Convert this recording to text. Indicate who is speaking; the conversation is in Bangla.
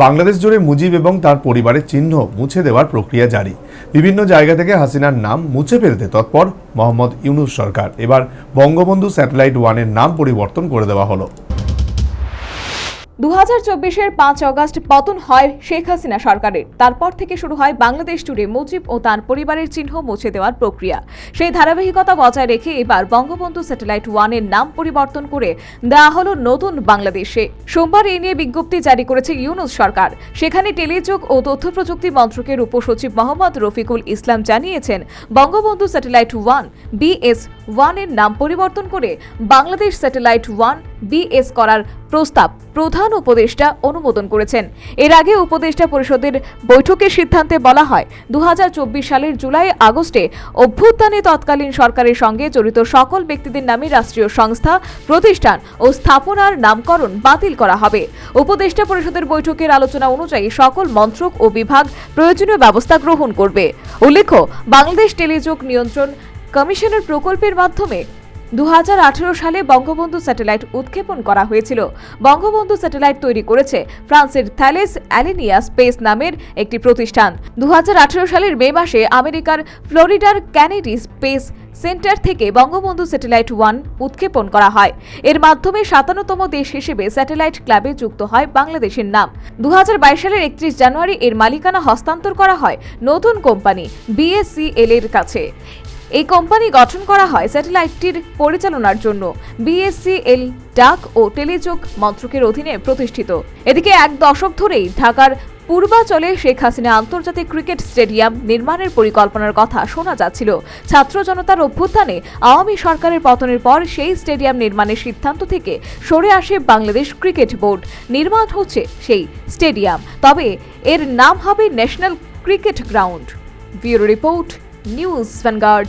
Speaker 1: বাংলাদেশ জুড়ে মুজিব এবং তার পরিবারের চিহ্ন মুছে দেওয়ার প্রক্রিয়া জারি। বিভিন্ন জায়গা থেকে হাসিনার নাম মুছে ফেলতে তৎপর মোহাম্মদ ইউনূস সরকার। এবার বঙ্গবন্ধু স্যাটেলাইট 1-এর নাম পরিবর্তন করে দেওয়া হলো।
Speaker 2: 2024-এর 5 অগস্ট পতন হয় শেখ হাসিনা সরকারের। তারপর থেকে শুরু হয় বাংলাদেশ জুড়ে মুজিব ও তার পরিবারের চিহ্ন মুছে দেওয়ার প্রক্রিয়া। সেই ধারাবাহিকতা বজায় রেখে এবার বঙ্গবন্ধু স্যাটেলাইট 1-এর নাম পরিবর্তন করে দেওয়া হলো নতুন বাংলাদেশে। সোমবার এই নিয়ে বিজ্ঞপ্তি জারি করেছে ইউনূস সরকার। সেখানে টেলিযোগ ও তথ্য প্রযুক্তি মন্ত্রকের উপসচিব মোহাম্মদ রফিকুল ইসলাম জানিয়েছেন, বঙ্গবন্ধু স্যাটেলাইট 1 BS1 এর নাম পরিবর্তন করে বাংলাদেশ স্যাটেলাইট 1 BS করার প্রস্তাব প্রধান উপদেষ্টা অনুমোদন করেছেন। এর আগে উপদেষ্টা পরিষদের বৈঠকের সিদ্ধান্তে বলা হয়, 2024 সালের জুলাই আগস্টে অভ্যুত্থানে তৎকালীন সরকারের সঙ্গে জড়িত সকল ব্যক্তিদের নামে রাষ্ট্রীয় সংস্থা, প্রতিষ্ঠান ও স্থাপনার নামকরণ বাতিল করা হবে। উপদেষ্টা পরিষদের বৈঠকের আলোচনা অনুযায়ী সকল মন্ত্রক ও বিভাগ প্রয়োজনীয় ব্যবস্থা গ্রহণ করবে। উল্লেখ্য, বাংলাদেশ টেলিযোগ নিয়ন্ত্রণ কমিশনের প্রকল্পের মাধ্যমে 2018 সালে বঙ্গবন্ধু স্যাটেলাইট উৎক্ষেপণ করা হয়েছিল। বঙ্গবন্ধু স্যাটেলাইট তৈরি করেছে ফ্রান্সের থ্যালেস অ্যালিনিয়া স্পেস নামের একটি প্রতিষ্ঠান। 2018 সালের মে মাসে আমেরিকার ফ্লোরিডার কেনেডি স্পেস সেন্টার থেকে বঙ্গবন্ধু স্যাটেলাইট 1 উৎক্ষেপণ করা হয়। এর মাধ্যমে 57তম দেশ হিসেবে স্যাটেলাইট ক্লাবে যুক্ত হয় বাংলাদেশের নাম। 2022 সালের 31 জানুয়ারি এর মালিকানা হস্তান্তর করা হয় নতুন কোম্পানি BSCL এর কাছে। এই কোম্পানি গঠন করা হয় স্যাটেলাইটটির পরিচালনার জন্য। BSCL ডাক ও টেলিযোগ মন্ত্রকের অধীনে প্রতিষ্ঠিত। এদিকে এক দশক ধরেই ঢাকার পূর্বাঞ্চলে শেখ হাসিনা আন্তর্জাতিক ক্রিকেট স্টেডিয়াম নির্মাণের পরিকল্পনার কথা শোনা যাচ্ছিল। ছাত্র জনতার অভ্যুত্থানে আওয়ামী সরকারের পতনের পর সেই স্টেডিয়াম নির্মাণের সিদ্ধান্ত থেকে সরে আসে বাংলাদেশ ক্রিকেট বোর্ড। নির্মাণ হচ্ছে সেই স্টেডিয়াম, তবে এর নাম হবে national cricket ground. Bureau report, news vanguard.